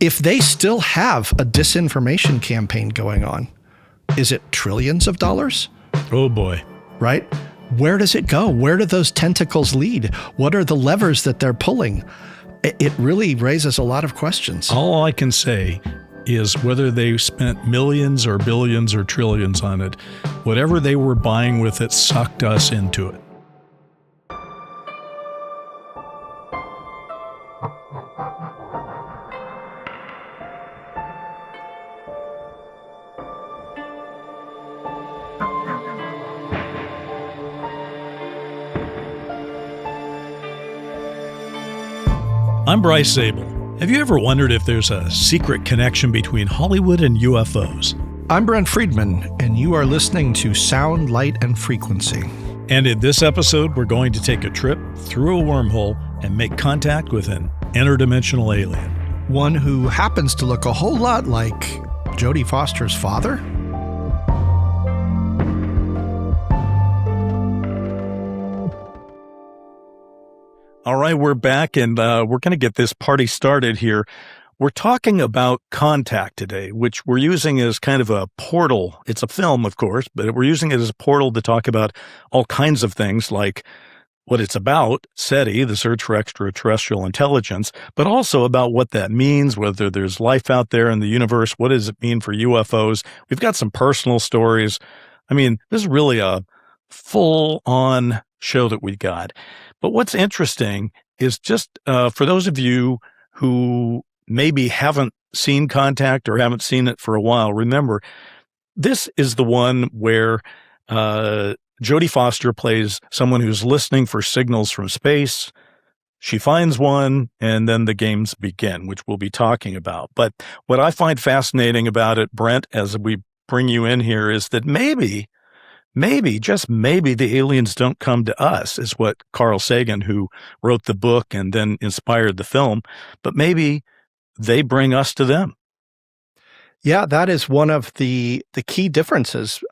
if they still have a disinformation campaign going on, is it trillions of dollars? Oh boy. Right? Where does it go? Where do those tentacles lead? What are the levers that they're pulling? It really raises a lot of questions. All I can say is whether they spent millions or billions or trillions on it, whatever they were buying with it sucked us into it. I'm Bryce Zabel. Have you ever wondered if there's a secret connection between Hollywood and UFOs? I'm Brent Friedman, and you are listening to Sound, Light, and Frequency. And in this episode, we're going to take a trip through a wormhole and make contact with an interdimensional alien. One who happens to look a whole lot like Jodie Foster's father? All right, we're back, and we're going to get this party started here. We're talking about Contact today, which we're using as kind of a portal. It's a film, of course, but we're using it as a portal to talk about all kinds of things like what it's about, SETI, the search for extraterrestrial intelligence, but also about what that means, whether there's life out there in the universe, what does it mean for UFOs. We've got some personal stories. I mean, this is really a full-on show that we got. But what's interesting is just for those of you who maybe haven't seen Contact or haven't seen it for a while, remember, this is the one where Jodie Foster plays someone who's listening for signals from space. She finds one, and then the games begin, which we'll be talking about. But what I find fascinating about it, Brent, as we bring you in here, is that maybe, just maybe, the aliens don't come to us, is what Carl Sagan, who wrote the book and then inspired the film, but maybe they bring us to them. Yeah, that is one of the key differences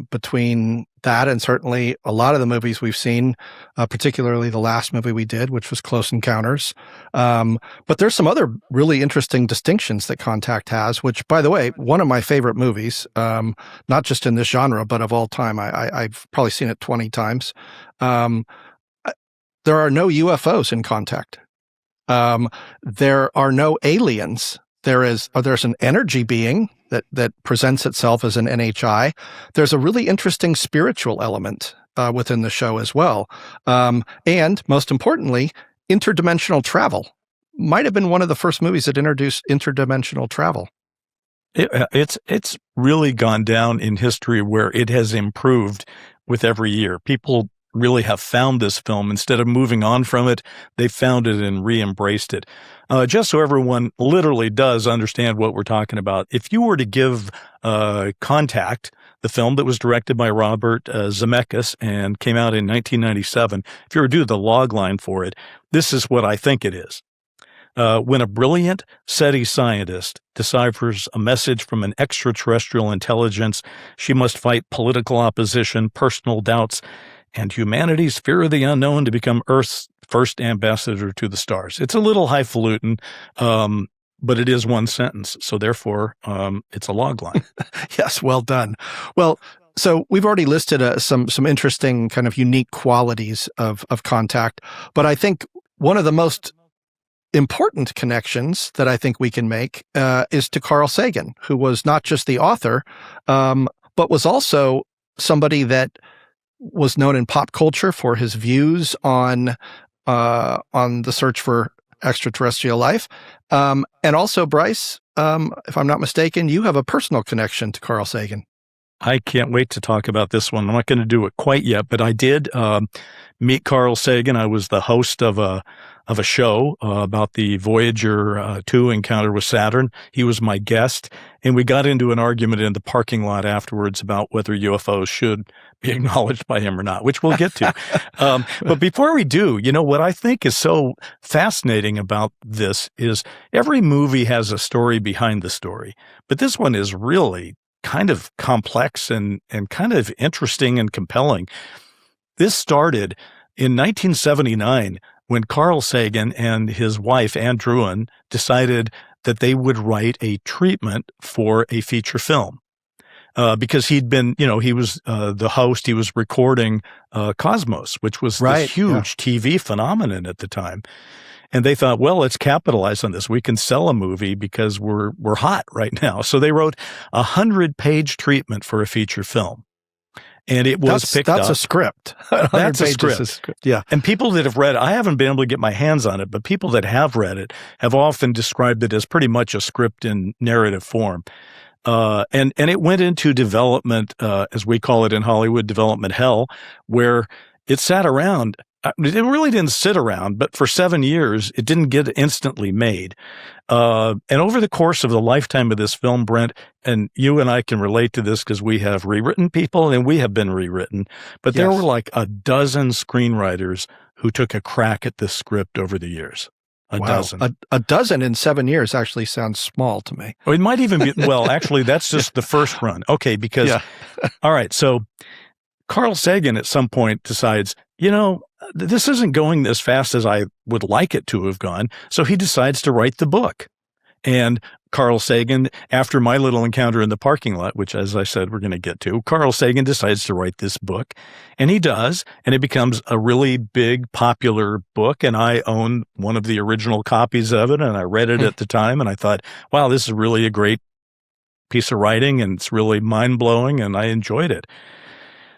between that and certainly a lot of the movies we've seen, particularly the last movie we did, which was Close Encounters. But there's some other really interesting distinctions that Contact has, which, by the way, one of my favorite movies, not just in this genre, but of all time. I've probably seen it 20 times. There are no UFOs in Contact. There are no aliens. There's an energy being that presents itself as an NHI. There's a really interesting spiritual element within the show as well. And most importantly, interdimensional travel. Might have been one of the first movies that introduced interdimensional travel. It's really gone down in history where it has improved with every year. People really have found this film. Instead of moving on from it, they found it and re-embraced it. Just so everyone literally does understand what we're talking about, if you were to give Contact, the film that was directed by Robert Zemeckis and came out in 1997, if you were to do the log line for it, this is what I think it is. When a brilliant SETI scientist deciphers a message from an extraterrestrial intelligence, she must fight political opposition, personal doubts, and humanity's fear of the unknown to become Earth's first ambassador to the stars. It's a little highfalutin, but it is one sentence. So therefore, it's a log line. Yes, well done. Well, so we've already listed some interesting kind of unique qualities of Contact, but I think one of the most important connections that I think we can make is to Carl Sagan, who was not just the author, but was also somebody that was known in pop culture for his views on the search for extraterrestrial life. And also, Bryce, if I'm not mistaken, you have a personal connection to Carl Sagan. I can't wait to talk about this one. I'm not going to do it quite yet, but I did meet Carl Sagan. I was the host of a show about the Voyager 2 encounter with Saturn. He was my guest, and we got into an argument in the parking lot afterwards about whether UFOs should be acknowledged by him or not, which we'll get to. But before we do, what I think is so fascinating about this is every movie has a story behind the story, but this one is really kind of complex and kind of interesting and compelling. This started in 1979 when Carl Sagan and his wife, Ann Druyan, decided that they would write a treatment for a feature film. Because he'd been, he was the host. He was recording Cosmos, which was this huge TV phenomenon at the time. And they thought, well, let's capitalize on this. We can sell a movie because we're hot right now. So they wrote a 100-page treatment for a feature film. And it was picked up. That's a script. That's a script. Yeah. And people that have read it, I haven't been able to get my hands on it, but people that have read it have often described it as pretty much a script in narrative form. And it went into development, as we call it in Hollywood, development hell, where it sat around. It really didn't sit around, but for 7 years, it didn't get instantly made. And over the course of the lifetime of this film, Brent, and you and I can relate to this because we have rewritten people and we have been rewritten, but there were like a dozen screenwriters who took a crack at this script over the years. A dozen. A dozen in 7 years actually sounds small to me. It might even be, well, actually, that's just the first run. Okay, because, all right, so Carl Sagan at some point decides, this isn't going as fast as I would like it to have gone. So he decides to write the book. And Carl Sagan, after my little encounter in the parking lot, which, as I said, we're going to get to, Carl Sagan decides to write this book. And he does. And it becomes a really big, popular book. And I own one of the original copies of it. And I read it at the time. And I thought, wow, this is really a great piece of writing. And it's really mind-blowing. And I enjoyed it.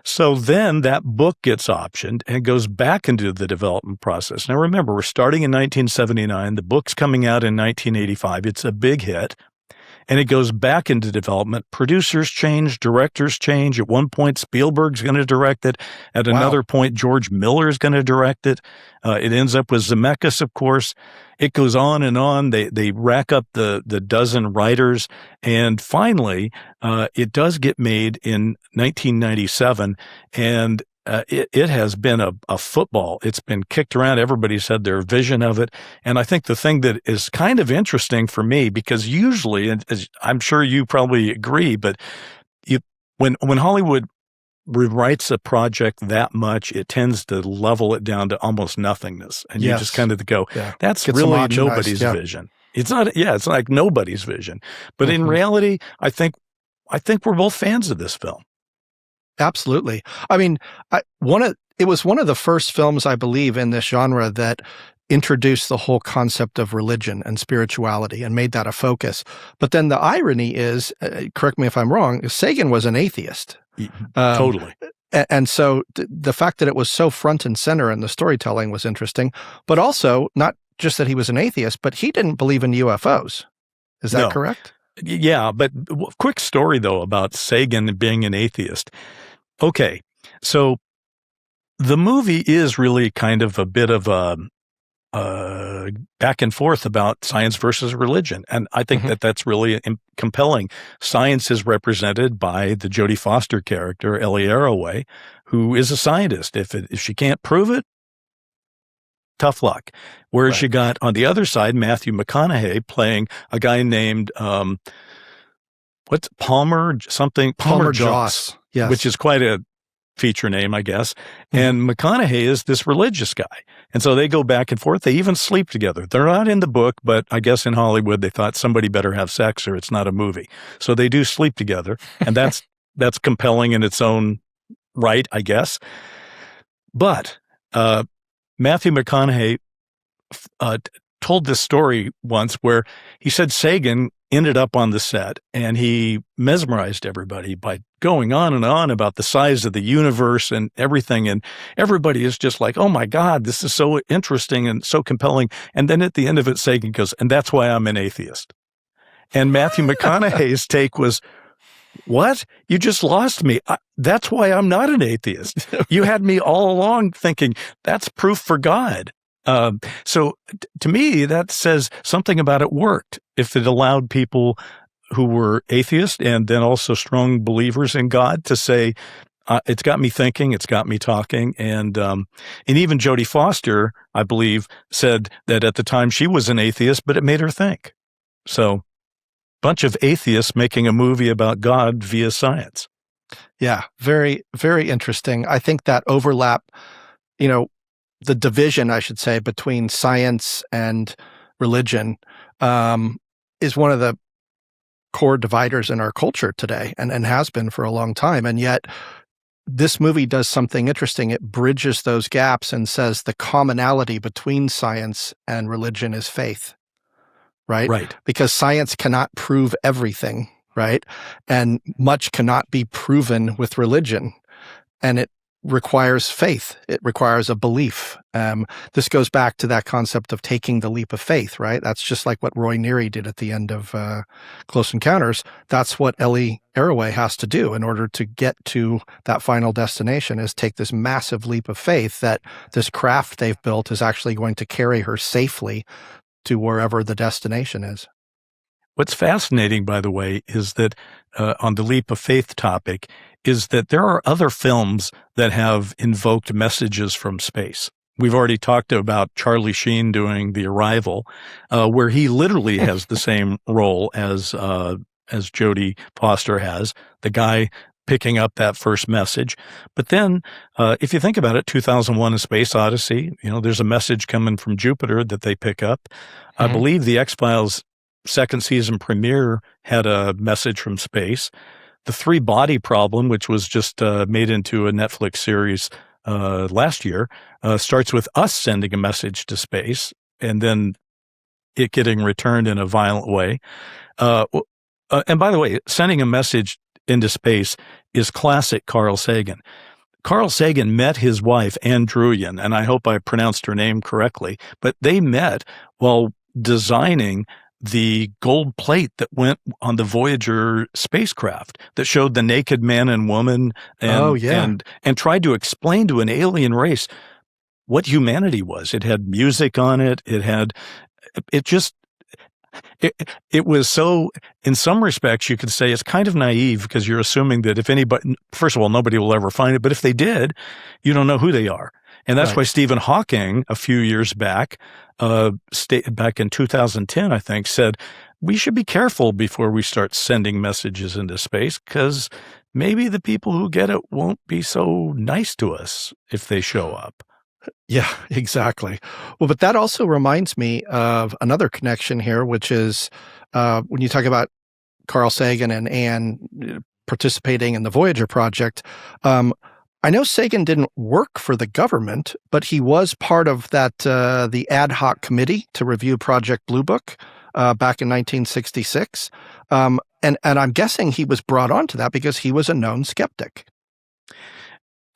So then that book gets optioned and goes back into the development process. Now, remember, we're starting in 1979. The book's coming out in 1985. It's a big hit. And it goes back into development. Producers change, directors change. At one point, Spielberg's going to direct it. At another point, George Miller's going to direct it. It ends up with Zemeckis, of course. It goes on and on. They rack up the dozen writers. And finally, it does get made in 1997. And it has been a football. It's been kicked around. Everybody's had their vision of it. And I think the thing that is kind of interesting for me, because usually, and as I'm sure you probably agree, but when Hollywood rewrites a project that much, it tends to level it down to almost nothingness. And you just kind of go, that's really nobody's vision. It's not, it's like nobody's vision. But in reality, I think we're both fans of this film. Absolutely. I mean, it was one of the first films, I believe, in this genre that introduced the whole concept of religion and spirituality and made that a focus. But then the irony is, correct me if I'm wrong, Sagan was an atheist. Totally. And so the fact that it was so front and center in the storytelling was interesting, but also not just that he was an atheist, but he didn't believe in UFOs. Is that correct? Yeah, but quick story, though, about Sagan being an atheist. Okay, so the movie is really kind of a bit of a back and forth about science versus religion. And I think that's really compelling. Science is represented by the Jodie Foster character, Ellie Arroway, who is a scientist. If she can't prove it, tough luck. Whereas you got on the other side, Matthew McConaughey playing a guy named, Palmer Joss, which is quite a feature name, I guess. And McConaughey is this religious guy. And so they go back and forth. They even sleep together. They're not in the book, but I guess in Hollywood, they thought somebody better have sex or it's not a movie. So they do sleep together. And that's compelling in its own right, I guess. But Matthew McConaughey told this story once where he said Sagan ended up on the set and he mesmerized everybody by going on and on about the size of the universe and everything. And everybody is just like, oh my God, this is so interesting and so compelling. And then at the end of it, Sagan goes, and that's why I'm an atheist. And Matthew McConaughey's take was, what? You just lost me. That's why I'm not an atheist. You had me all along thinking that's proof for God. So to me, that says something about it worked. If it allowed people who were atheists and then also strong believers in God to say, it's got me thinking, it's got me talking. And even Jodie Foster, I believe, said that at the time she was an atheist, but it made her think. So bunch of atheists making a movie about God via science. Yeah, very, very interesting. I think that overlap, the division, I should say, between science and religion is one of the core dividers in our culture today and has been for a long time. And yet this movie does something interesting. It bridges those gaps and says the commonality between science and religion is faith, right? Right. Because science cannot prove everything, right? And much cannot be proven with religion. And it requires faith. It requires a belief. This goes back to that concept of taking the leap of faith, right? That's just like what Roy Neary did at the end of Close Encounters. That's what Ellie Arroway has to do in order to get to that final destination, is take this massive leap of faith that this craft they've built is actually going to carry her safely to wherever the destination is. What's fascinating, by the way, is that on the leap of faith topic, is that there are other films that have invoked messages from space. We've already talked about Charlie Sheen doing The Arrival, where he literally has the same role as Jodie Foster has, the guy picking up that first message. But then, if you think about it, 2001: A Space Odyssey, there's a message coming from Jupiter that they pick up. I believe the X-Files second season premiere had a message from space. The Three Body Problem, which was just made into a Netflix series last year, starts with us sending a message to space and then it getting returned in a violent way. And by the way, sending a message into space is classic Carl Sagan. Carl Sagan met his wife, Ann Druyan, and I hope I pronounced her name correctly, but they met while designing the gold plate that went on the Voyager spacecraft that showed the naked man and woman and tried to explain to an alien race what humanity was. It had music on it. It was so, in some respects, you could say it's kind of naive because you're assuming that if anybody, first of all, nobody will ever find it, but if they did, you don't know who they are. And that's why Stephen Hawking, a few years back, back in 2010, I think, said, we should be careful before we start sending messages into space because maybe the people who get it won't be so nice to us if they show up. Yeah, exactly. Well, but that also reminds me of another connection here, which is when you talk about Carl Sagan and Anne participating in the Voyager project, I know Sagan didn't work for the government, but he was part of that the ad hoc committee to review Project Blue Book back in 1966. And I'm guessing he was brought onto that because he was a known skeptic.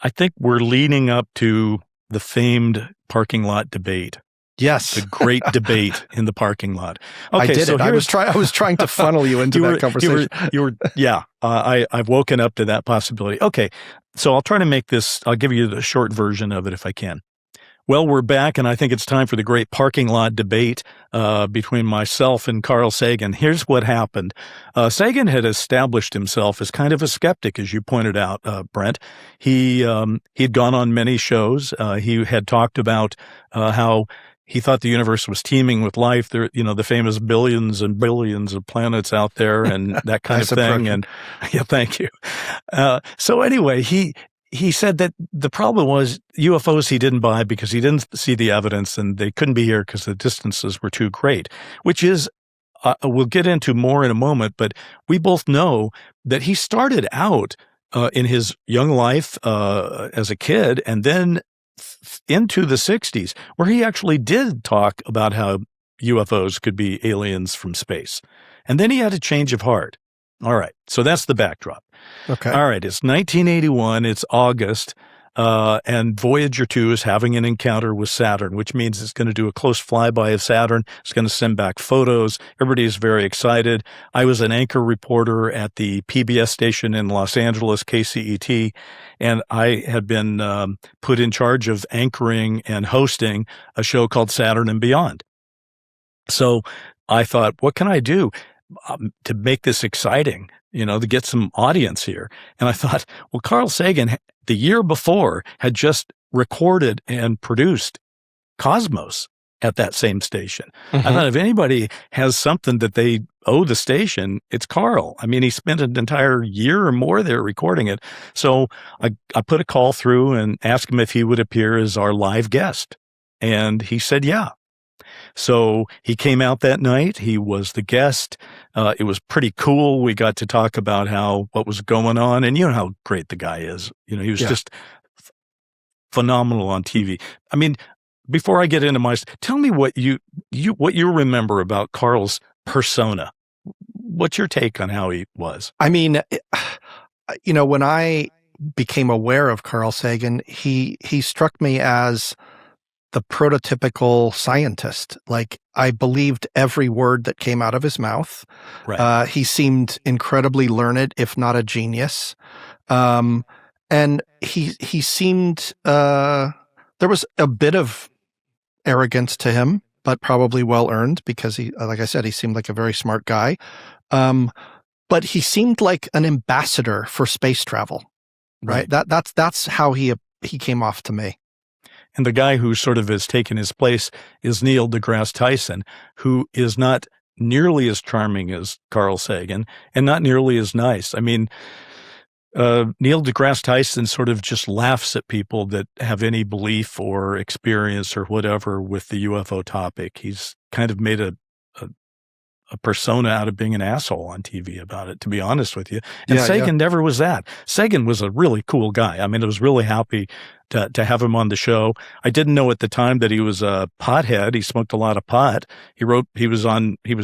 I think we're leading up to the famed parking lot debate. Yes. The great debate in the parking lot. Okay, I did it. I was trying to funnel you into that conversation. I've woken up to that possibility. Okay, so I'll try to make this, I'll give you the short version of it if I can. Well, we're back, and I think it's time for the great parking lot debate between myself and Carl Sagan. Here's what happened. Sagan had established himself as kind of a skeptic, as you pointed out, Brent. He'd gone on many shows. He had talked about how he thought the universe was teeming with life. There, the famous billions and billions of planets out there and that kind of thing. And yeah, thank you. So anyway, he said that the problem was UFOs he didn't buy because he didn't see the evidence and they couldn't be here because the distances were too great, which is, we'll get into more in a moment, but we both know that he started out in his young life as a kid and then into the 60s, where he actually did talk about how UFOs could be aliens from space. And then he had a change of heart. All right. So that's the backdrop. Okay. All right. It's 1981. It's August. And Voyager 2 is having an encounter with Saturn, which means it's going to do a close flyby of Saturn. It's going to send back photos. Everybody is very excited. I was an anchor reporter at the PBS station in Los Angeles, KCET, and I had been put in charge of anchoring and hosting a show called Saturn and Beyond. So I thought, what can I do to make this exciting, to get some audience here? And I thought, well, Carl Sagan, the year before, had just recorded and produced Cosmos at that same station. Mm-hmm. I thought if anybody has something that they owe the station, it's Carl. I mean, he spent an entire year or more there recording it. So I put a call through and asked him if he would appear as our live guest. And he said, yeah. So he came out that night. He was the guest. It was pretty cool. We got to talk about what was going on, and you know how great the guy is. You know, he was just phenomenal on TV. I mean, before I get into tell me what you remember about Carl's persona. What's your take on how he was? I mean, you know, when I became aware of Carl Sagan, he struck me as the prototypical scientist. Like, I believed every word that came out of his mouth. Right. He seemed incredibly learned, if not a genius. And he seemed, there was a bit of arrogance to him, but probably well earned, because he, like I said, he seemed like a very smart guy. But he seemed like an ambassador for space travel, right? That's how he came off to me. And the guy who sort of has taken his place is Neil deGrasse Tyson, who is not nearly as charming as Carl Sagan and not nearly as nice. I mean, Neil deGrasse Tyson sort of just laughs at people that have any belief or experience or whatever with the UFO topic. He's kind of made a persona out of being an asshole on TV about it, to be honest with you. And Sagan never was that. Sagan was a really cool guy. I mean, I was really happy to have him on the show. I didn't know at the time that he was a pothead. He smoked a lot of pot. He was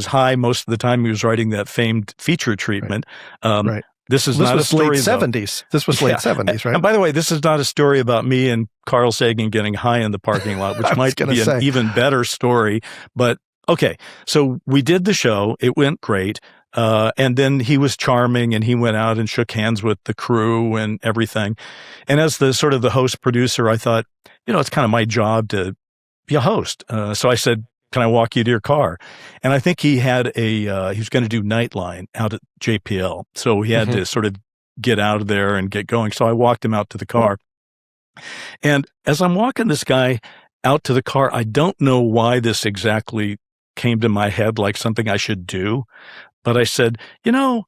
high most of the time. He was writing that famed feature treatment. Right. This was late 70s. This was late 70s, right? And by the way, this is not a story about me and Carl Sagan getting high in the parking lot, which might be an even better story. But okay, so we did the show. It went great. And then he was charming, and he went out and shook hands with the crew and everything. And as the sort of the host producer, I thought, you know, it's kind of my job to be a host. So I said, can I walk you to your car? And I think he had he was going to do Nightline out at JPL. So he had to sort of get out of there and get going. So I walked him out to the car. And as I'm walking this guy out to the car, I don't know why this exactly came to my head like something I should do. But I said, you know,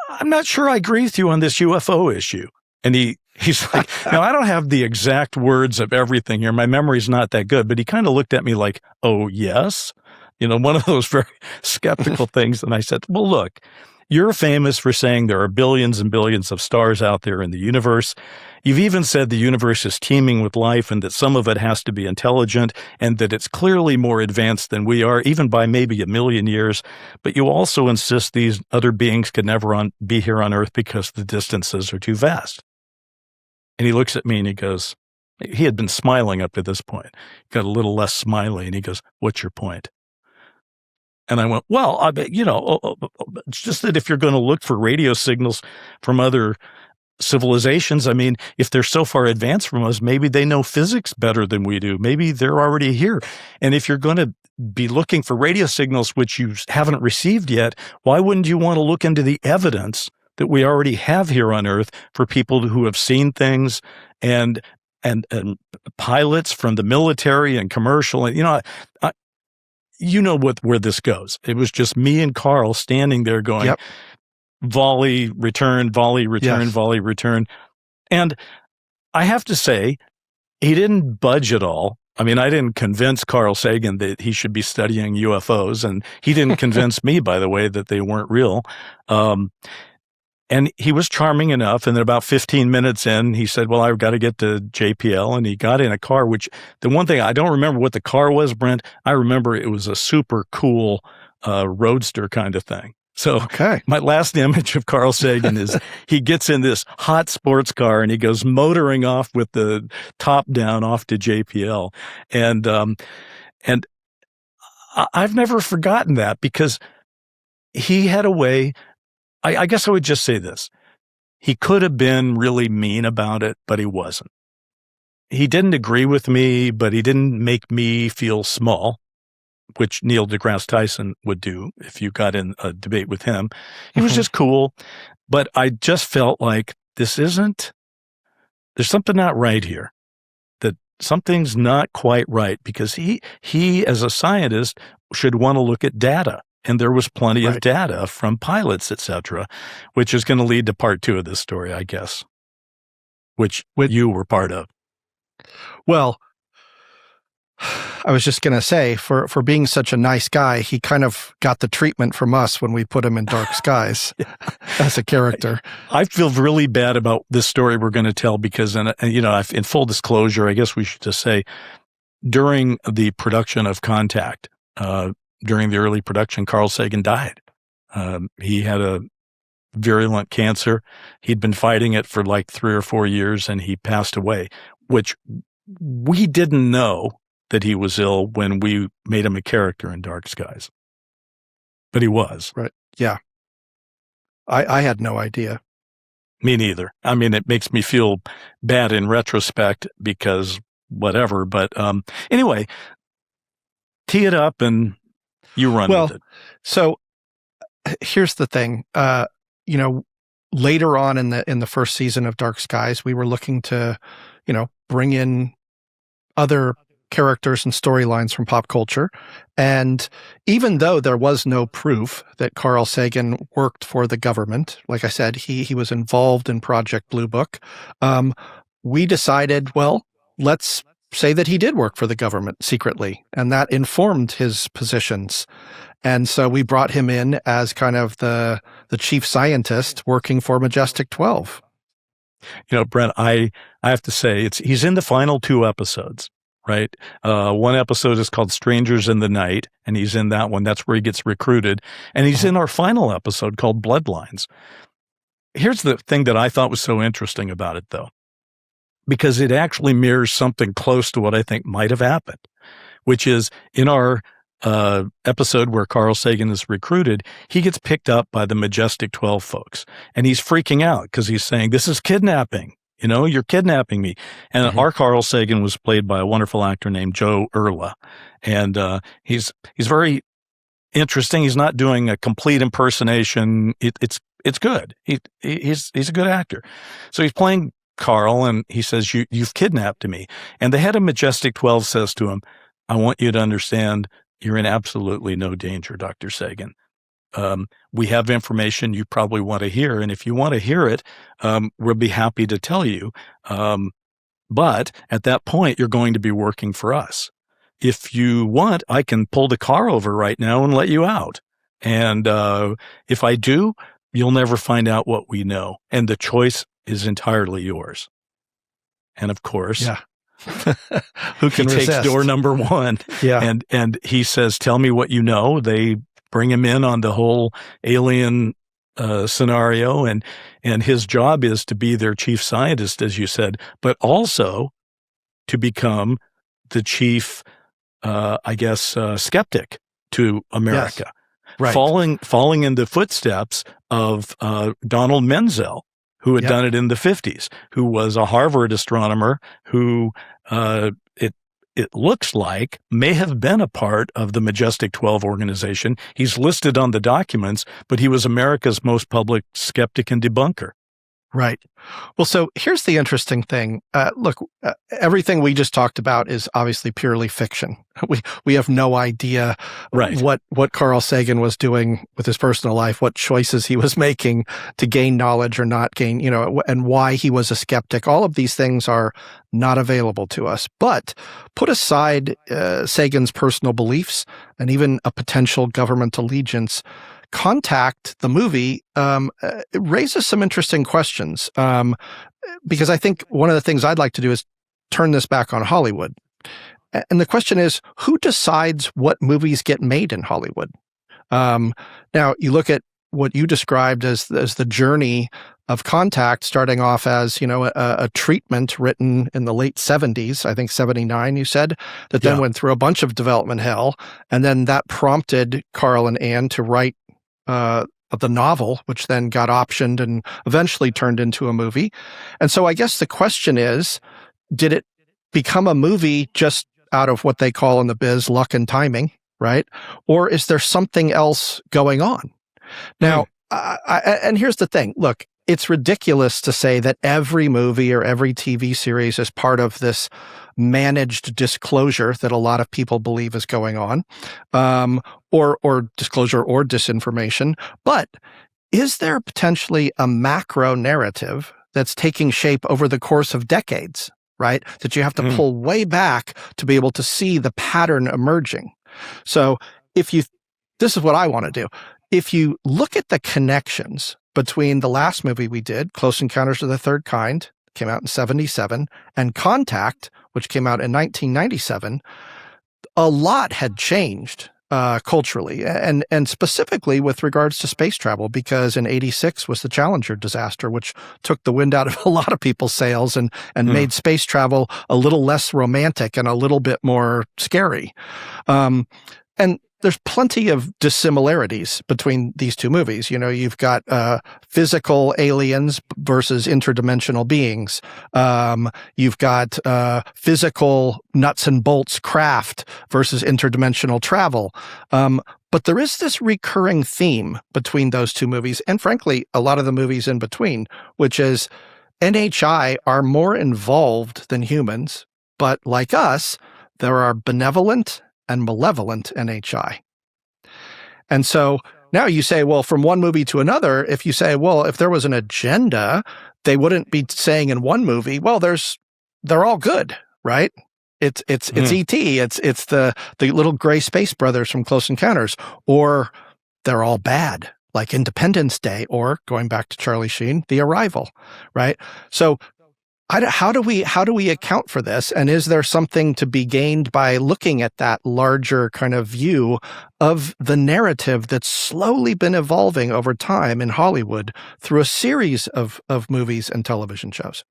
I'm not sure I agree with you on this UFO issue. And he's like, now, I don't have the exact words of everything here. My memory's not that good, but he kind of looked at me like, oh, yes. You know, one of those very skeptical things. And I said, well, look, you're famous for saying there are billions and billions of stars out there in the universe. You've even said the universe is teeming with life and that some of it has to be intelligent and that it's clearly more advanced than we are, even by maybe 1 million years. But you also insist these other beings could never be here on Earth because the distances are too vast. And he looks at me and he goes, he had been smiling up to this point, got a little less smiley, and he goes, what's your point? And I went, well, I bet, you know, it's just that if you're going to look for radio signals from other civilizations, I mean, if they're so far advanced from us, maybe they know physics better than we do. Maybe they're already here. And if you're going to be looking for radio signals which you haven't received yet, why wouldn't you want to look into the evidence that we already have here on Earth for people who have seen things and pilots from the military and commercial? And, you know, you know where this goes. It was just me and Carl standing there going, volley, return, volley, return, volley, return. And I have to say, he didn't budge at all. I mean, I didn't convince Carl Sagan that he should be studying UFOs, and he didn't convince me, by the way, that they weren't real. And he was charming enough. And then about 15 minutes in, he said, well, I've got to get to JPL. And he got in a car, which the one thing, I don't remember what the car was, Brent. I remember it was a super cool roadster kind of thing. So my last image of Carl Sagan is he gets in this hot sports car and he goes motoring off with the top down off to JPL. And I've never forgotten that, because he had a way. I guess I would just say this. He could have been really mean about it, but he wasn't. He didn't agree with me, but he didn't make me feel small, which Neil deGrasse Tyson would do if you got in a debate with him. He was just cool, but I just felt like there's something not right here, that something's not quite right, because he as a scientist should want to look at data. And there was plenty of data from pilots, et cetera, which is going to lead to part 2 of this story, I guess, which you were part of. Well, I was just going to say, for being such a nice guy, he kind of got the treatment from us when we put him in Dark Skies as a character. I feel really bad about this story we're going to tell because, in full disclosure, I guess we should just say, during the production of Contact, during the early production, Carl Sagan died. He had a virulent cancer. He'd been fighting it for like 3 or 4 years, and he passed away, which we didn't know that he was ill when we made him a character in Dark Skies. But he was. Right. Yeah. I had no idea. Me neither. I mean, it makes me feel bad in retrospect because whatever. But anyway, tee it up and you run with it. So here's the thing. Later on in the first season of Dark Skies, we were looking to, bring in other characters and storylines from pop culture. And even though there was no proof that Carl Sagan worked for the government, like I said, he was involved in Project Blue Book, we decided, well, let's say that he did work for the government secretly, and that informed his positions. And so we brought him in as kind of the chief scientist working for Majestic 12. Brent, I have to say, he's in the final 2 episodes. Right. One episode is called Strangers in the Night, and he's in that one. That's where he gets recruited. And he's in our final episode called Bloodlines. Here's the thing that I thought was so interesting about it, though, because it actually mirrors something close to what I think might have happened, which is in our episode where Carl Sagan is recruited, he gets picked up by the Majestic 12 folks, and he's freaking out because he's saying, this is kidnapping. You're kidnapping me. And our Carl Sagan was played by a wonderful actor named Joe Erla. And he's very interesting. He's not doing a complete impersonation. It's good. He's a good actor. So he's playing Carl, and he says, you've kidnapped me. And the head of Majestic 12 says to him, I want you to understand you're in absolutely no danger, Dr. Sagan. We have information you probably want to hear, and if you want to hear it, we'll be happy to tell you. But at that point, you're going to be working for us. If you want, I can pull the car over right now and let you out. And if I do, you'll never find out what we know, and the choice is entirely yours. And of course, who can he resist? Takes door number 1, and he says, "Tell me what you know." They bring him in on the whole alien scenario, and his job is to be their chief scientist, as you said, but also to become the chief, skeptic to America. Yes. Right. Falling in the footsteps of Donald Menzel, who had done it in the 50s, who was a Harvard astronomer who it looks like may have been a part of the Majestic 12 organization. He's listed on the documents, but he was America's most public skeptic and debunker. Right. Well, so here's the interesting thing. Look, everything we just talked about is obviously purely fiction. We have no idea what Carl Sagan was doing with his personal life, what choices he was making to gain knowledge or not gain, and why he was a skeptic. All of these things are not available to us. But put aside Sagan's personal beliefs and even a potential government allegiance, Contact, the movie, it raises some interesting questions, because I think one of the things I'd like to do is turn this back on Hollywood. And the question is, who decides what movies get made in Hollywood? Now, you look at what you described as the journey of Contact, starting off as, a treatment written in the late 70s, I think 79, you said, that then went through a bunch of development hell. And then that prompted Carl and Anne to write the novel, which then got optioned and eventually turned into a movie. And so I guess the question is, did it become a movie just out of what they call in the biz luck and timing, right? Or is there something else going on? Now, and here's the thing. Look, it's ridiculous to say that every movie or every TV series is part of this managed disclosure that a lot of people believe is going on, or disclosure or disinformation. But is there potentially a macro narrative that's taking shape over the course of decades? right? That you have to pull way back to be able to see the pattern emerging. So this is what I want to do. If you look at the connections between the last movie we did, Close Encounters of the Third Kind, came out in 1977, and Contact, which came out in 1997, a lot had changed culturally, and specifically with regards to space travel, because in 1986 was the Challenger disaster, which took the wind out of a lot of people's sails and made space travel a little less romantic and a little bit more scary. And there's plenty of dissimilarities between these two movies. You know, you've got physical aliens versus interdimensional beings. You've got physical nuts and bolts craft versus interdimensional travel. But there is this recurring theme between those two movies, and frankly, a lot of the movies in between, which is NHI are more involved than humans, but like us, there are benevolent and malevolent NHI. And so now you say, well, from one movie to another, if you say, well, if there was an agenda, they wouldn't be saying in one movie, well, they're all good, right? It's E.T., it's the little gray space brothers from Close Encounters, or they're all bad, like Independence Day, or going back to Charlie Sheen, The Arrival, right? So how do we account for this? And is there something to be gained by looking at that larger kind of view of the narrative that's slowly been evolving over time in Hollywood through a series of movies and television shows?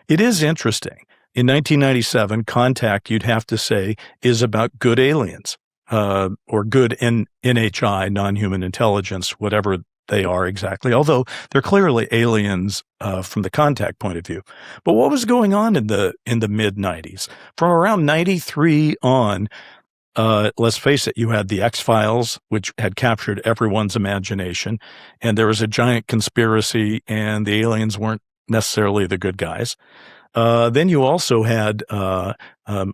It is interesting. In 1997, Contact, you'd have to say, is about good aliens, or good NHI, non-human intelligence, whatever they are exactly, although they're clearly aliens from the Contact point of view. But what was going on in the mid-90s? From around 93 on, let's face it, you had the X-Files, which had captured everyone's imagination, and there was a giant conspiracy, and the aliens weren't necessarily the good guys. Then you also had, I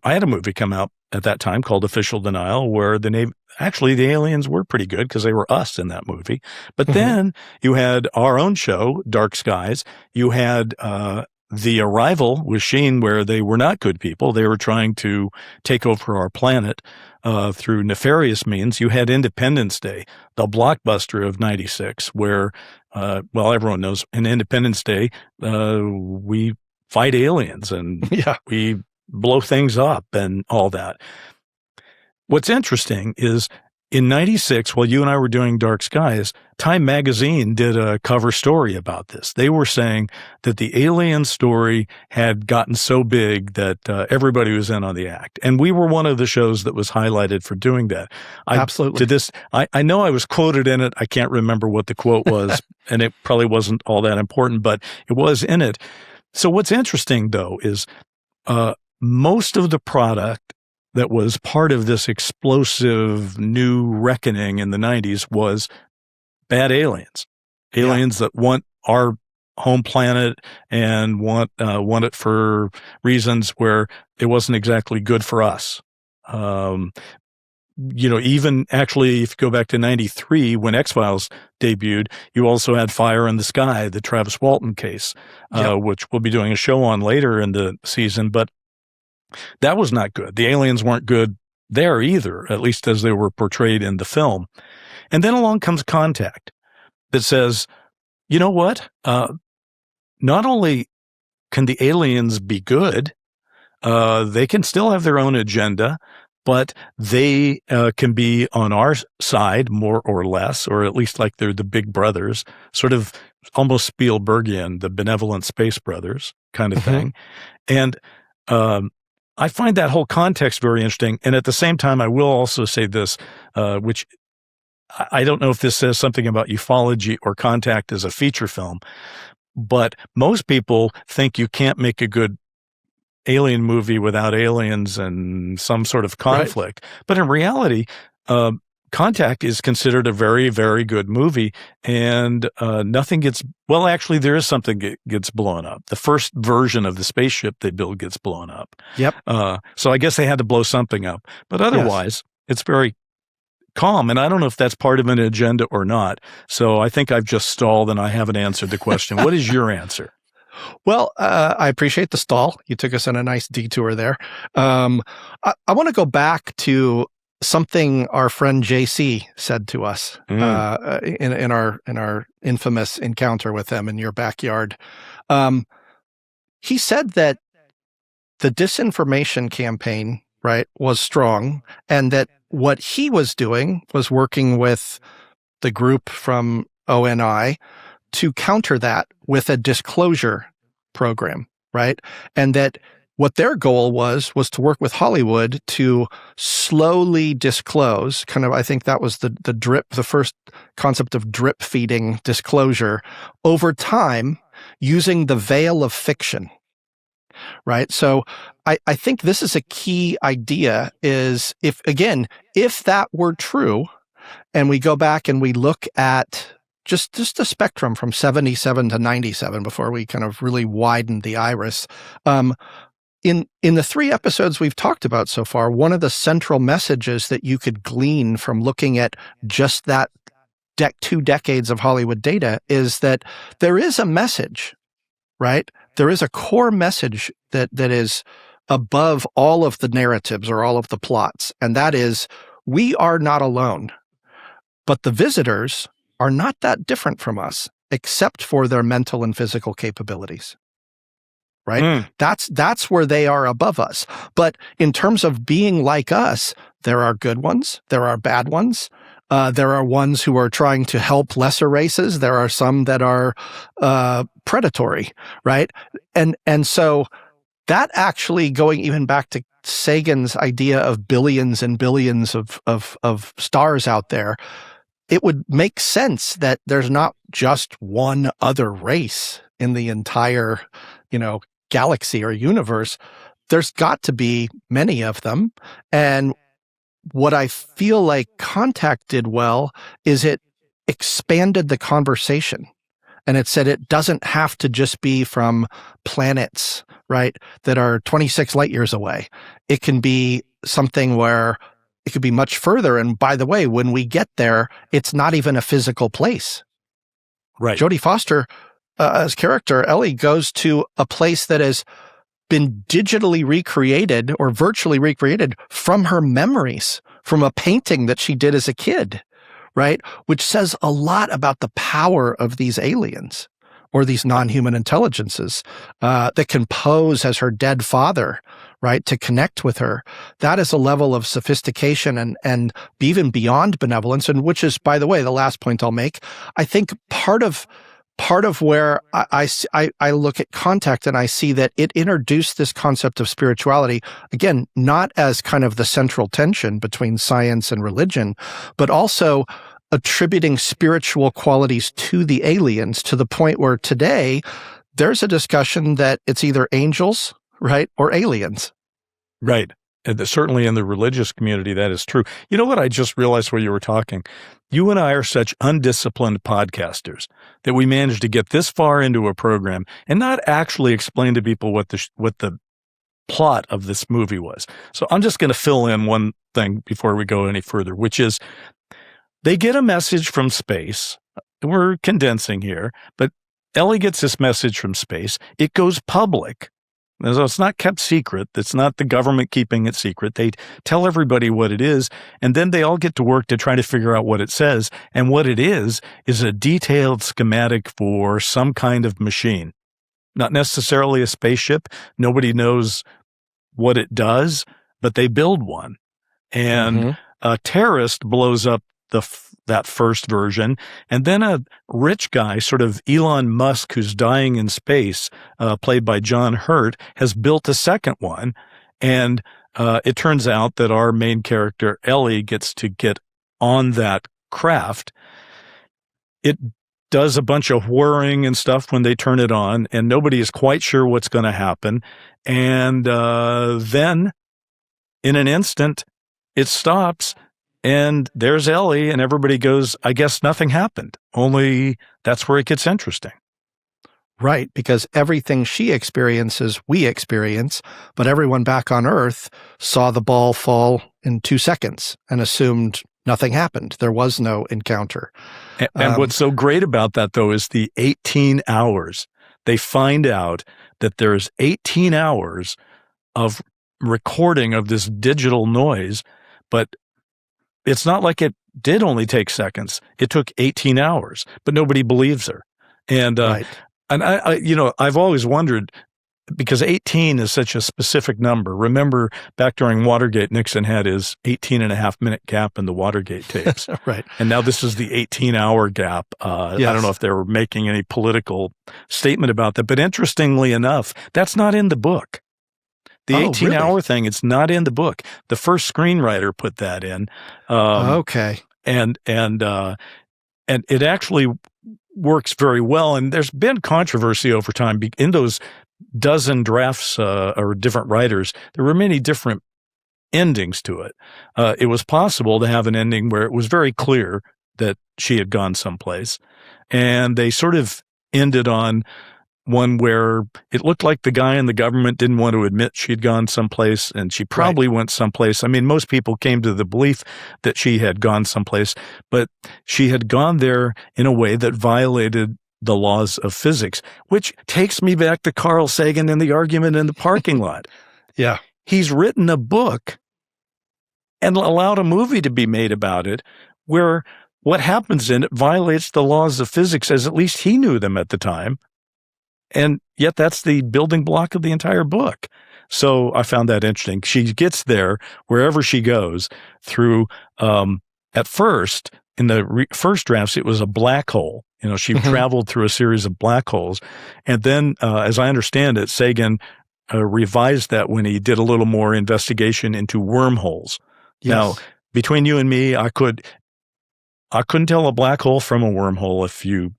had a movie come out at that time called Official Denial, where the aliens were pretty good because they were us in that movie. But then you had our own show, Dark Skies. You had The Arrival with Sheen, where they were not good people. They were trying to take over our planet through nefarious means. You had Independence Day, the blockbuster of 96, where, everyone knows in Independence Day, we fight aliens and we blow things up and all that. What's interesting is in 96, while you and I were doing Dark Skies, Time Magazine did a cover story about this. They were saying that the alien story had gotten so big that everybody was in on the act. And we were one of the shows that was highlighted for doing that. Absolutely. I know I was quoted in it. I can't remember what the quote was, and it probably wasn't all that important, but it was in it. So what's interesting, though, is most of the product that was part of this explosive new reckoning in the 90s was bad aliens. Aliens that want our home planet and want it for reasons where it wasn't exactly good for us. Even actually, if you go back to 93, when X-Files debuted, you also had Fire in the Sky, the Travis Walton case, which we'll be doing a show on later in the season. But that was not good. The aliens weren't good there either, at least as they were portrayed in the film. And then along comes Contact that says, you know what? Not only can the aliens be good, they can still have their own agenda, but they can be on our side more or less, or at least like they're the big brothers, sort of almost Spielbergian, the benevolent space brothers kind of thing. And I find that whole context very interesting. And at the same time, I will also say this, which I don't know if this says something about ufology or Contact as a feature film, but most people think you can't make a good alien movie without aliens and some sort of conflict. Right. But in reality, Contact is considered a very, very good movie, and nothing gets, actually there is something that gets blown up. The first version of the spaceship they build gets blown up. Yep. So I guess they had to blow something up. But otherwise, it's very calm, and I don't know if that's part of an agenda or not. So I think I've just stalled and I haven't answered the question. What is your answer? Well, I appreciate the stall. You took us on a nice detour there. I want to go back to something our friend JC said to us in our infamous encounter with him in your backyard. He said that the disinformation campaign, right, was strong, and that what he was doing was working with the group from ONI to counter that with a disclosure program, right? And that what their goal was to work with Hollywood to slowly disclose, kind of, I think that was the first concept of drip feeding disclosure over time using the veil of fiction, right? So I think this is a key idea is if that were true, and we go back and we look at just the spectrum from 77 to 97 before we kind of really widen the iris. In the 3 episodes we've talked about so far, one of the central messages that you could glean from looking at just that 2 decades of Hollywood data is that there is a message, right? There is a core message that is above all of the narratives or all of the plots, and that is we are not alone, but the visitors are not that different from us, except for their mental and physical capabilities, right? That's where they are above us. But in terms of being like us, there are good ones, there are bad ones, there are ones who are trying to help lesser races, there are some that are predatory, right? And so that actually, going even back to Sagan's idea of billions and billions of stars out there, it would make sense that there's not just one other race in the entire, galaxy or universe. There's got to be many of them. And what I feel like Contact did well is it expanded the conversation. And it said it doesn't have to just be from planets, right, that are 26 light years away. It can be something where it could be much further. And by the way, when we get there, it's not even a physical place. Right. Jodie Foster, as character, Ellie, goes to a place that has been digitally recreated or virtually recreated from her memories, from a painting that she did as a kid, right? Which says a lot about the power of these aliens or these non-human intelligences that can pose as her dead father, right, to connect with her. That is a level of sophistication and even beyond benevolence, and which is, by the way, the last point I'll make. I think part of where I look at Contact and I see that it introduced this concept of spirituality, again, not as kind of the central tension between science and religion, but also attributing spiritual qualities to the aliens to the point where today there's a discussion that it's either angels, right, or aliens. Right. And certainly in the religious community, that is true. You know what? I just realized while you were talking, you and I are such undisciplined podcasters that we managed to get this far into a program and not actually explain to people what the plot of this movie was. So I'm just going to fill in one thing before we go any further, which is they get a message from space. We're condensing here, but Ellie gets this message from space. It goes public. So it's not kept secret. It's not the government keeping it secret. They tell everybody what it is, and then they all get to work to try to figure out what it says. And what it is a detailed schematic for some kind of machine. Not necessarily a spaceship. Nobody knows what it does, but they build one. And a terrorist blows up that first version, and then a rich guy, sort of Elon Musk, who's dying in space, played by John Hurt, has built a second one, and it turns out that our main character, Ellie, gets to get on that craft. It does a bunch of whirring and stuff when they turn it on, and nobody is quite sure what's going to happen, and then, in an instant, it stops, and there's Ellie, and everybody goes, I guess nothing happened. Only that's where it gets interesting. Right, because everything she experiences, we experience, but everyone back on Earth saw the ball fall in 2 seconds and assumed nothing happened. There was no encounter. And what's so great about that, though, is the 18 hours they find out that there's 18 hours of recording of this digital noise, but it's not like it did only take seconds. It took 18 hours, but nobody believes her. And, Right. and I've always wondered, because 18 is such a specific number. Remember back during Watergate, Nixon had his 18-and-a-half-minute gap in the Watergate tapes. Right. And now this is the 18-hour gap. Yes. I don't know if they were making any political statement about that, but interestingly enough, that's not in the book. The 18-hour thing, it's not in the book. The first screenwriter put that in. Okay. And it actually works very well. And there's been controversy over time in those dozen drafts or different writers. There were many different endings to it. It was possible to have an ending where it was very clear that she had gone someplace, and they sort of ended on one where it looked like the guy in the government didn't want to admit she'd gone someplace, and she probably went someplace. I mean, most people came to the belief that she had gone someplace, but she had gone there in a way that violated the laws of physics, which takes me back to Carl Sagan and the argument in the parking lot. Yeah. He's written a book and allowed a movie to be made about it where what happens in it violates the laws of physics, as at least he knew them at the time. And yet that's the building block of the entire book. So I found that interesting. She gets there wherever she goes through, at first, in the first drafts, it was a black hole. She traveled through a series of black holes. And then, as I understand it, Sagan revised that when he did a little more investigation into wormholes. Yes. Now, between you and me, I couldn't tell a black hole from a wormhole if you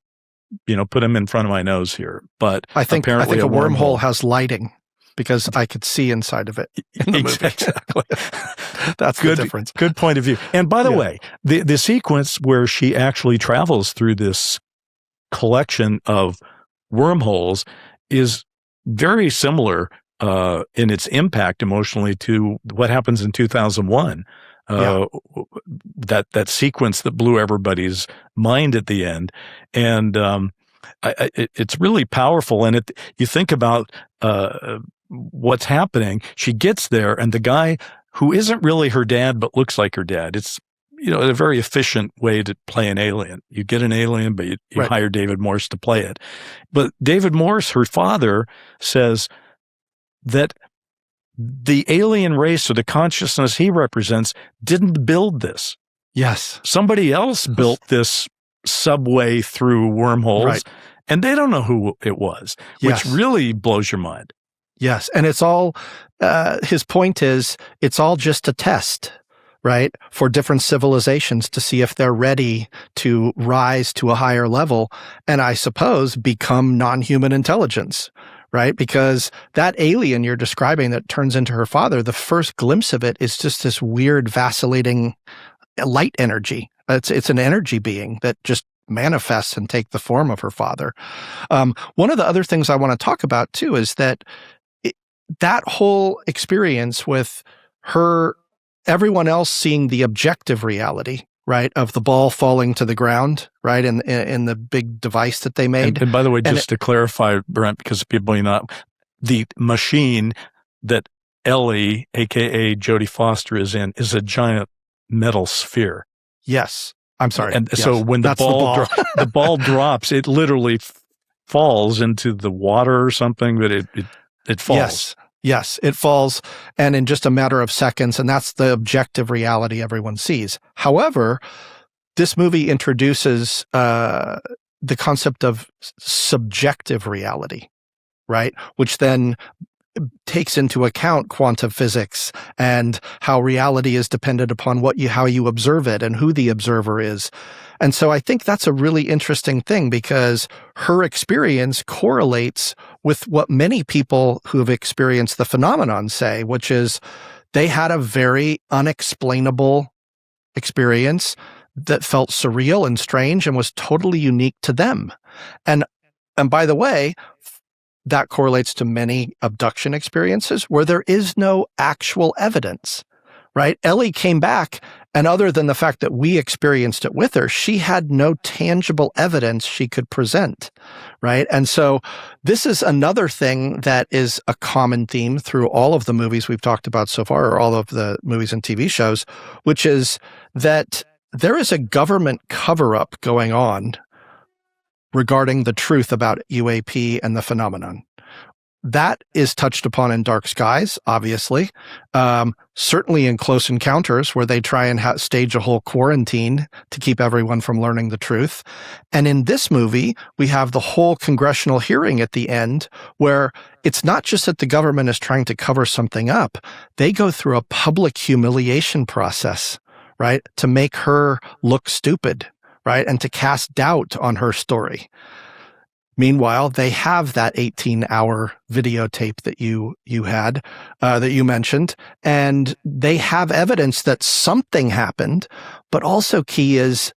put them in front of my nose here. But I think apparently a wormhole has lighting, because I could see inside of it in the movie. Exactly. That's the difference. Good point of view. And by the way, the sequence where she actually travels through this collection of wormholes is very similar in its impact emotionally to what happens in 2001. That sequence that blew everybody's mind at the end. And it's really powerful. And you think about what's happening. She gets there, and the guy who isn't really her dad but looks like her dad, it's a very efficient way to play an alien. You get an alien, but you hire David Morse to play it. But David Morse, her father, says that the alien race, or the consciousness he represents, didn't build this. Yes. Somebody else built this subway through wormholes, and they don't know who it was, which really blows your mind. Yes. And it's all, his point is, it's all just a test, right, for different civilizations to see if they're ready to rise to a higher level and, I suppose, become non-human intelligence, right? Because that alien you're describing that turns into her father, the first glimpse of it is just this weird vacillating light energy. It's an energy being that just manifests and take the form of her father. One of the other things I want to talk about too is that that whole experience with everyone else seeing the objective reality, right, of the ball falling to the ground, right, in the big device that they made. And by the way, just to clarify, Brent, because people may not, the machine that Ellie, a.k.a. Jodie Foster, is in is a giant metal sphere. Yes. I'm sorry. And so when the ball drops, it literally falls into the water or something, but it falls. Yes, it falls, and in just a matter of seconds, and that's the objective reality everyone sees. However, this movie introduces the concept of subjective reality, right? Which then takes into account quantum physics and how reality is dependent upon how you observe it and who the observer is. And so I think that's a really interesting thing, because her experience correlates with what many people who have experienced the phenomenon say, which is they had a very unexplainable experience that felt surreal and strange and was totally unique to them. And by the way, that correlates to many abduction experiences where there is no actual evidence, right? Ellie came back And other than the fact that we experienced it with her, she had no tangible evidence she could present, right? And so this is another thing that is a common theme through all of the movies we've talked about so far, or all of the movies and TV shows, which is that there is a government cover-up going on regarding the truth about UAP and the phenomenon. That is touched upon in Dark Skies, obviously. Certainly in Close Encounters, where they try and stage a whole quarantine to keep everyone from learning the truth. And in this movie, we have the whole congressional hearing at the end, where it's not just that the government is trying to cover something up. They go through a public humiliation process, right, to make her look stupid, right, and to cast doubt on her story. Meanwhile, they have that 18-hour videotape that you had, that you mentioned, and they have evidence that something happened, but also key is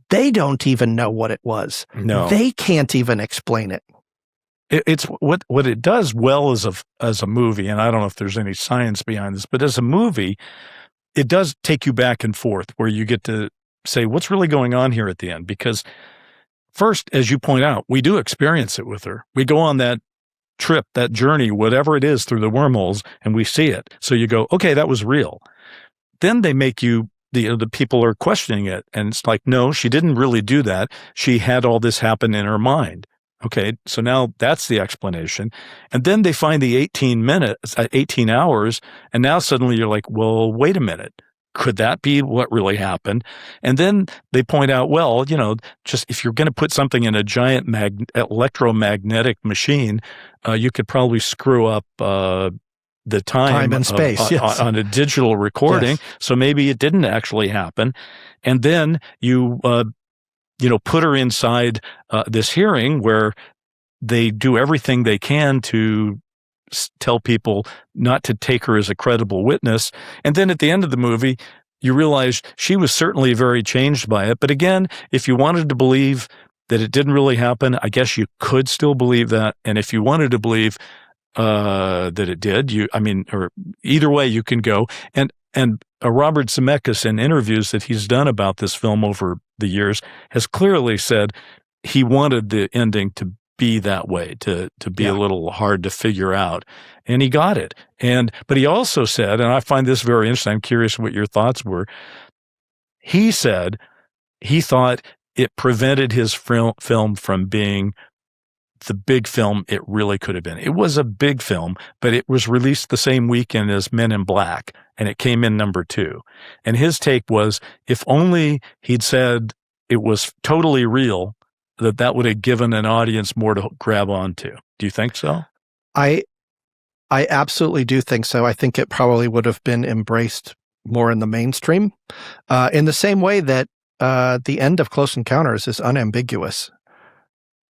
they don't even know what it was. No. They can't even explain it. It's what it does well as a movie, and I don't know if there's any science behind this, but as a movie, it does take you back and forth where you get to say, what's really going on here at the end? Because first, as you point out, we do experience it with her. We go on that trip, that journey, whatever it is, through the wormholes, and we see it. So you go, okay, that was real. Then they make you, the people are questioning it, and it's like, no, she didn't really do that. She had all this happen in her mind. Okay, so now that's the explanation. And then they find the 18 hours, and now suddenly you're like, well, wait a minute. Could that be what really happened? And then they point out, well, just if you're going to put something in a giant electromagnetic machine, you could probably screw up the time and space on a digital recording. Yes. So maybe it didn't actually happen. And then you put her inside this hearing where they do everything they can to tell people not to take her as a credible witness. And then at the end of the movie, you realize she was certainly very changed by it. But again, if you wanted to believe that it didn't really happen, I guess you could still believe that. And if you wanted to believe that it did, or either way you can go. And Robert Zemeckis, in interviews that he's done about this film over the years, has clearly said he wanted the ending to be that way, to be a little hard to figure out. And he got it. But he also said, and I find this very interesting, I'm curious what your thoughts were. He said he thought it prevented his film from being the big film it really could have been. It was a big film, but it was released the same weekend as Men in Black, and it came in number 2. And his take was, if only he'd said it was totally real, that would have given an audience more to grab onto. Do you think so? I absolutely do think so. I think it probably would have been embraced more in the mainstream, in the same way that the end of Close Encounters is unambiguous,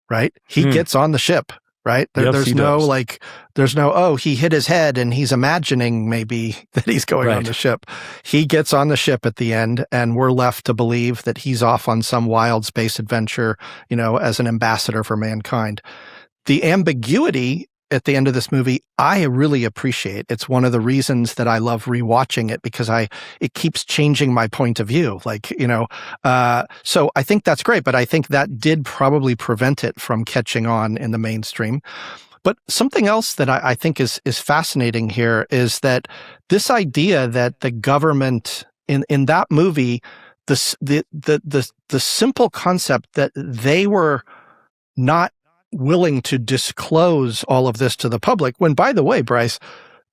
right? He gets on the ship, right? There's no, oh, he hit his head and he's imagining maybe that he's going on the ship. He gets on the ship at the end, and we're left to believe that he's off on some wild space adventure, as an ambassador for mankind. The ambiguity at the end of this movie, I really appreciate. It's one of the reasons that I love rewatching it, because it keeps changing my point of view. So I think that's great, but I think that did probably prevent it from catching on in the mainstream. But something else that I think is fascinating here is that this idea that the government in that movie, the simple concept that they were not willing to disclose all of this to the public, when, by the way, Bryce,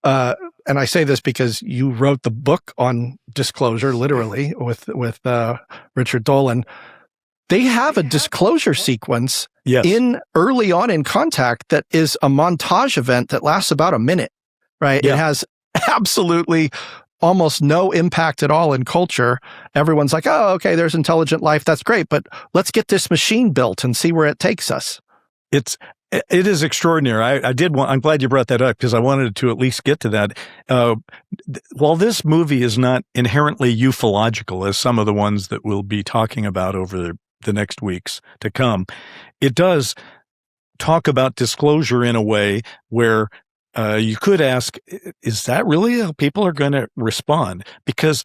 and I say this because you wrote the book on disclosure, literally, with Richard Dolan. They have a disclosure sequence in early on in Contact that is a montage event that lasts about a minute, right? Yeah. It has absolutely almost no impact at all in culture. Everyone's like, oh, okay, there's intelligent life. That's great. But let's get this machine built and see where it takes us. It is extraordinary. I'm glad you brought that up, because I wanted to at least get to that. While this movie is not inherently ufological, as some of the ones that we'll be talking about over the next weeks to come, it does talk about disclosure in a way where you could ask, is that really how people are going to respond? Because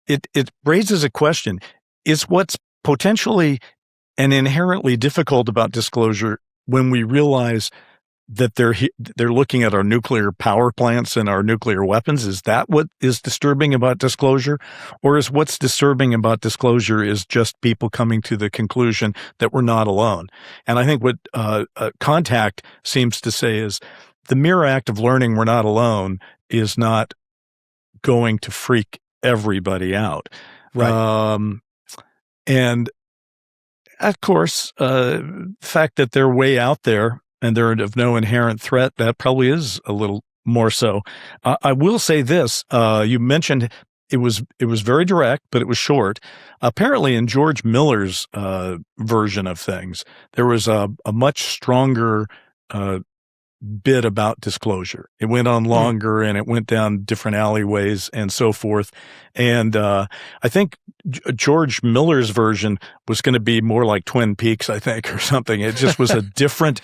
it raises a question. Is what's potentially and inherently difficult about disclosure when we realize that they're looking at our nuclear power plants and our nuclear weapons? Is that what is disturbing about disclosure? Or is what's disturbing about disclosure is just people coming to the conclusion that we're not alone? And I think what Contact seems to say is the mere act of learning we're not alone is not going to freak everybody out. Right. And of course, the fact that they're way out there and they're of no inherent threat, that probably is a little more so. I will say this, you mentioned it was very direct, but it was short. Apparently in George Miller's version of things, there was a much stronger bit about disclosure. It went on longer and it went down different alleyways and so forth. And I think George Miller's version was going to be more like Twin Peaks, I think, or something. It just was a different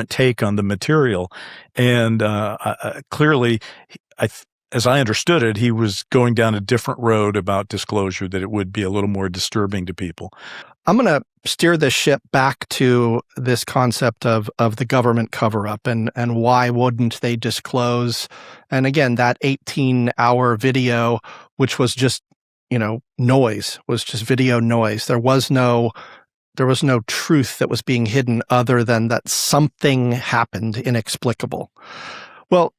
take on the material. And clearly, as I understood it, he was going down a different road about disclosure, that it would be a little more disturbing to people. I'm going to steer this ship back to this concept of the government cover-up and why wouldn't they disclose? And again, that 18-hour video, which was just, noise, was just video noise. There was no truth that was being hidden other than that something happened inexplicable. Well,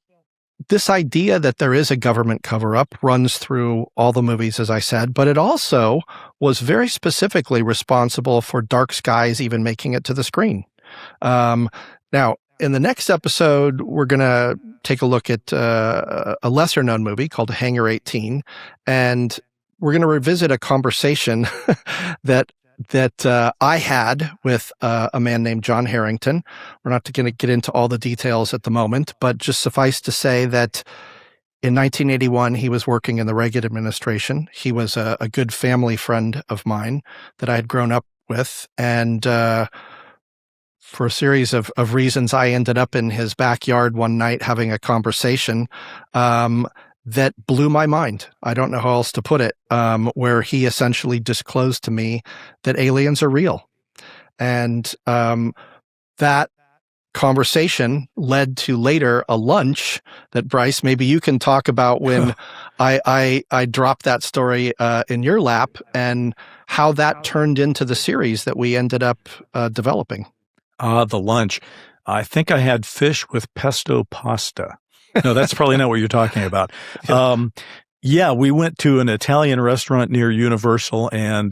this idea that there is a government cover-up runs through all the movies, as I said, but it also was very specifically responsible for Dark Skies even making it to the screen. Now, in the next episode, we're going to take a look at a lesser-known movie called Hangar 18, and we're going to revisit a conversation that I had with a man named John Harrington. We're not going to get into all the details at the moment, but just suffice to say that in 1981, he was working in the Reagan administration. He was a good family friend of mine that I had grown up with. And for a series of reasons, I ended up in his backyard one night having a conversation that blew my mind. I don't know how else to put it, where he essentially disclosed to me that aliens are real. And that conversation led to later a lunch that, Bryce, maybe you can talk about when I dropped that story in your lap and how that turned into the series that we ended up developing. The lunch. I think I had fish with pesto pasta. No, that's probably not what you're talking about. Yeah, we went to an Italian restaurant near Universal, and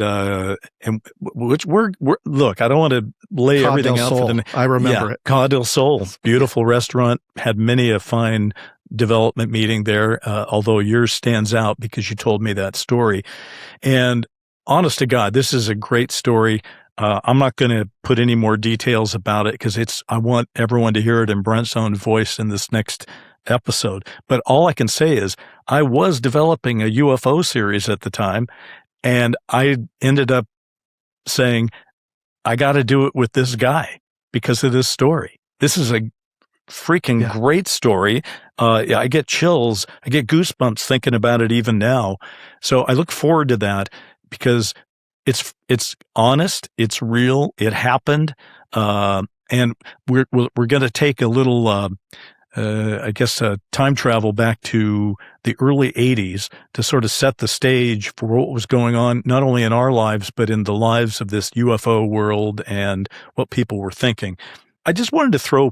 which we're look. I don't want to lay Cod everything del out Sol. for the. I remember it. Cod del Sol, beautiful restaurant. Had many a fine development meeting there. Although yours stands out because you told me that story. And honest to God, this is a great story. I'm not going to put any more details about it because I want everyone to hear it in Brent's own voice in this next episode. But all I can say is I was developing a UFO series at the time, and I ended up saying, I got to do it with this guy because of this story. This is a freaking great story. I get chills. I get goosebumps thinking about it even now. So I look forward to that because it's honest, it's real, it happened, and we're going to take a little time travel back to the early 80s to sort of set the stage for what was going on, not only in our lives, but in the lives of this UFO world and what people were thinking. I just wanted to throw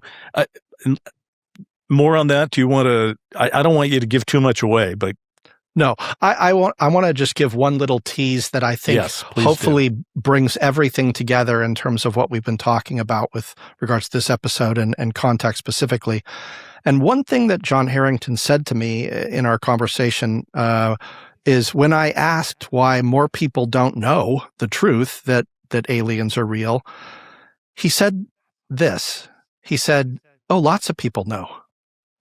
more on that. Do you want to, I don't want you to give too much away, but. No, I want to just give one little tease that I think hopefully brings everything together in terms of what we've been talking about with regards to this episode and Contact specifically. And one thing that John Harrington said to me in our conversation is when I asked why more people don't know the truth that aliens are real, he said this. He said, "Oh, lots of people know.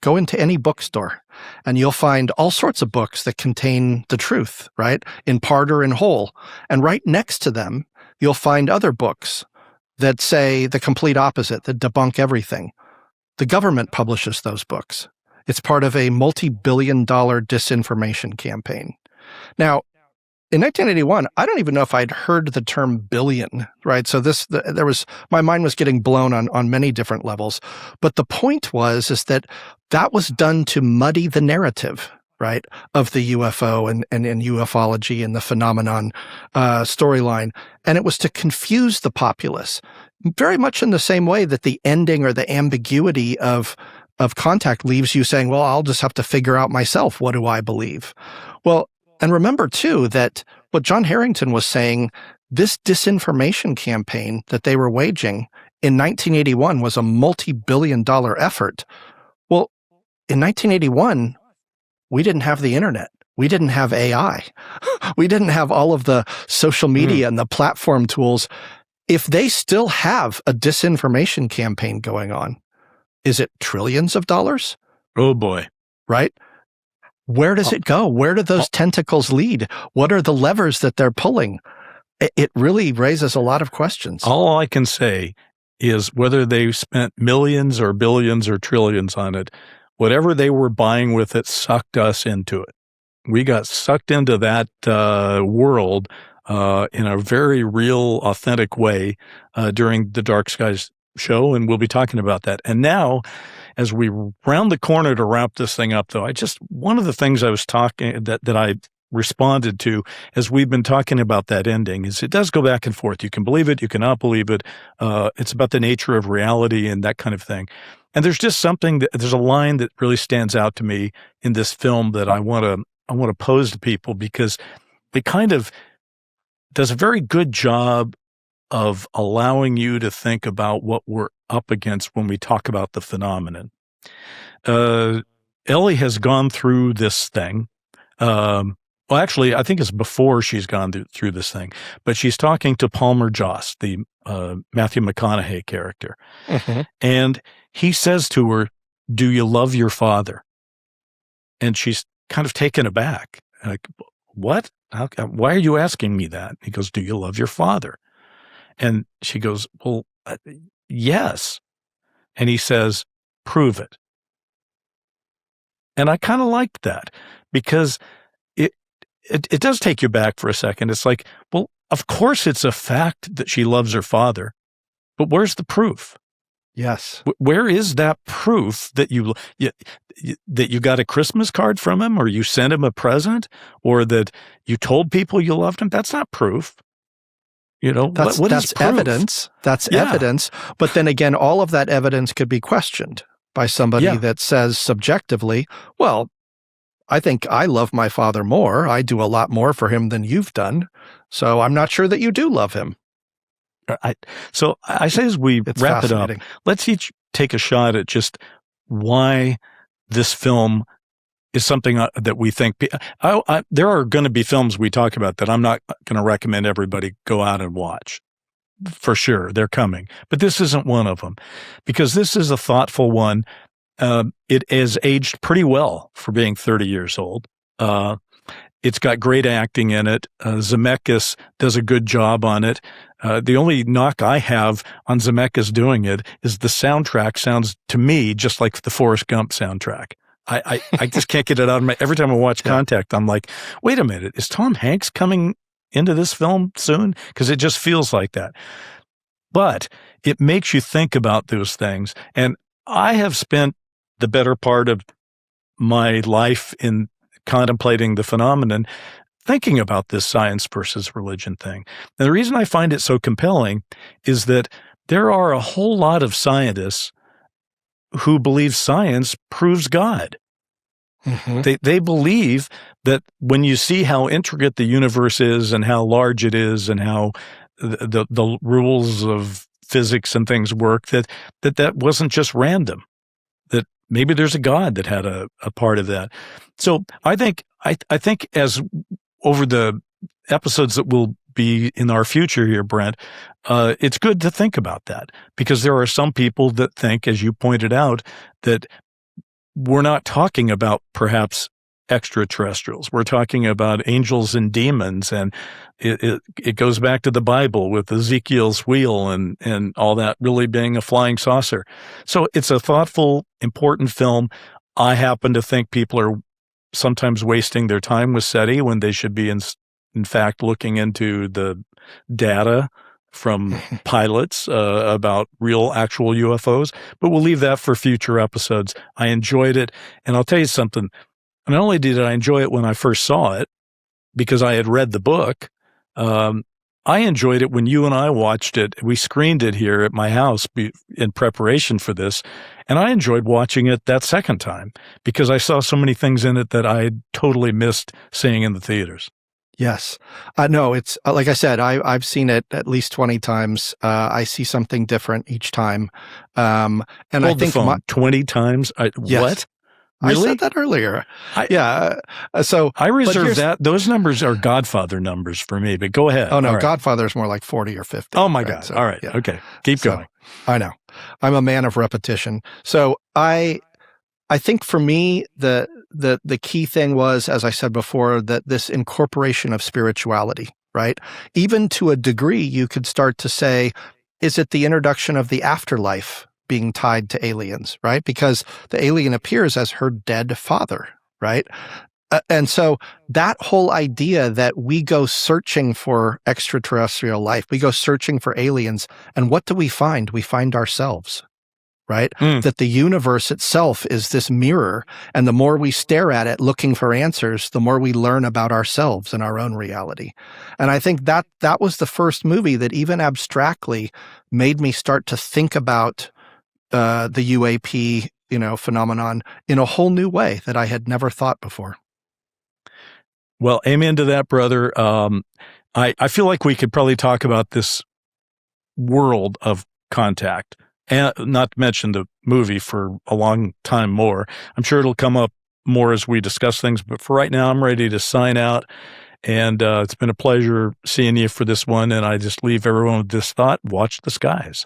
Go into any bookstore and you'll find all sorts of books that contain the truth, right? In part or in whole. And right next to them, you'll find other books that say the complete opposite, that debunk everything. The government publishes those books. It's part of a multi-billion-dollar disinformation campaign." Now, in 1981, I don't even know if I'd heard the term billion, right? So my mind was getting blown on many different levels. But the point is that was done to muddy the narrative, right, of the UFO and ufology and the phenomenon storyline. And it was to confuse the populace, very much in the same way that the ending or the ambiguity of Contact leaves you saying, well, I'll just have to figure out myself. What do I believe? Well, and remember, too, that what John Harrington was saying, this disinformation campaign that they were waging in 1981 was a multi-billion-dollar effort. Well, in 1981, we didn't have the internet. We didn't have AI. We didn't have all of the social media and the platform tools. If they still have a disinformation campaign going on, is it trillions of dollars? Oh, boy. Right? Where does it go? Where do those tentacles lead? What are the levers that they're pulling? It really raises a lot of questions. All I can say is whether they spent millions or billions or trillions on it, whatever they were buying with it sucked us into it. We got sucked into that world in a very real, authentic way during the Dark Skies show, and we'll be talking about that. And now, as we round the corner to wrap this thing up, though, one of the things I was talking that I responded to as we've been talking about that ending is it does go back and forth. You can believe it, you cannot believe it. It's about the nature of reality and that kind of thing. And there's just there's a line that really stands out to me in this film that I want to pose to people, because it kind of does a very good job of allowing you to think about what we're up against when we talk about the phenomenon. Ellie has gone through this thing. Well, actually, I think it's before she's gone through this thing, but she's talking to Palmer Joss, the Matthew McConaughey character. Mm-hmm. And he says to her, "Do you love your father?" And she's kind of taken aback. Like, what? Why are you asking me that? He goes, "Do you love your father?" And she goes, "Well, yes." And he says, "Prove it." And I kind of liked that, because it does take you back for a second. It's like, well, of course it's a fact that she loves her father, but where's the proof? Yes. Where is that proof that you got a Christmas card from him, or you sent him a present, or that you told people you loved him? That's not proof. You know, that's evidence. That's evidence. But then again, all of that evidence could be questioned by somebody that says subjectively, well, I think I love my father more. I do a lot more for him than you've done. So I'm not sure that you do love him. So I say, as we wrap it up, let's each take a shot at just why this film is something that we think. There are going to be films we talk about that I'm not going to recommend everybody go out and watch. For sure, they're coming. But this isn't one of them, because this is a thoughtful one. It has aged pretty well for being 30 years old. It's got great acting in it. Zemeckis does a good job on it. The only knock I have on Zemeckis doing it is the soundtrack sounds to me just like the Forrest Gump soundtrack. I just can't get it out of my, every time I watch Contact, I'm like, wait a minute, is Tom Hanks coming into this film soon? Because it just feels like that. But it makes you think about those things. And I have spent the better part of my life in contemplating the phenomenon, thinking about this science versus religion thing. And the reason I find it so compelling is that there are a whole lot of scientists who believe science proves God. Mm-hmm. They believe that when you see how intricate the universe is and how large it is and how the rules of physics and things work, that wasn't just random, that maybe there's a God that had a part of that. So I think as over the episodes that will be in our future here, Brent, it's good to think about that, because there are some people that think, as you pointed out, that we're not talking about perhaps extraterrestrials. We're talking about angels and demons, and it goes back to the Bible with Ezekiel's wheel and all that really being a flying saucer. So it's a thoughtful, important film. I happen to think people are sometimes wasting their time with SETI when they should be in fact, looking into the data from pilots about real, actual UFOs. But we'll leave that for future episodes. I enjoyed it. And I'll tell you something. Not only did I enjoy it when I first saw it, because I had read the book, I enjoyed it when you and I watched it. We screened it here at my house in preparation for this, and I enjoyed watching it that second time because I saw so many things in it that I totally missed seeing in the theaters. Yes. No, it's like I said, I've seen it at least 20 times. I see something different each time. And Hold I think the phone. 20 times? Yes. What? Really? I said that earlier. So I reserve that. Those numbers are Godfather numbers for me, but go ahead. Oh, no. All right. Godfather's more like 40 or 50. Oh, my God. So, all right. Yeah. Okay. Keep going. I know. I'm a man of repetition. So I think for me, the key thing was, as I said before, that this incorporation of spirituality, right? Even to a degree, you could start to say, is it the introduction of the afterlife being tied to aliens, right? Because the alien appears as her dead father, right? And so that whole idea that we go searching for extraterrestrial life, we go searching for aliens, and what do we find? We find ourselves, right? That the universe itself is this mirror, and the more we stare at it looking for answers, the more we learn about ourselves and our own reality. And I think that was the first movie that even abstractly made me start to think about the UAP, phenomenon in a whole new way that I had never thought before. Well, amen to that, brother. I feel like we could probably talk about this world of contact, and not to mention the movie, for a long time more. I'm sure it'll come up more as we discuss things, but for right now, I'm ready to sign out. And it's been a pleasure seeing you for this one. And I just leave everyone with this thought: watch the skies.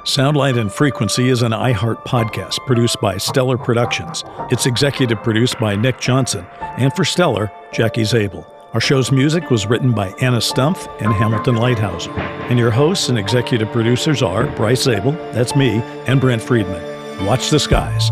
Soundlight and Frequency is an iHeart podcast produced by Stellar Productions. It's executive produced by Nick Johnson, and for Stellar, Jackie Zabel. Our show's music was written by Anna Stumpf and Hamilton Lighthouser. And your hosts and executive producers are Bryce Zabel, that's me, and Brent Friedman. Watch the skies.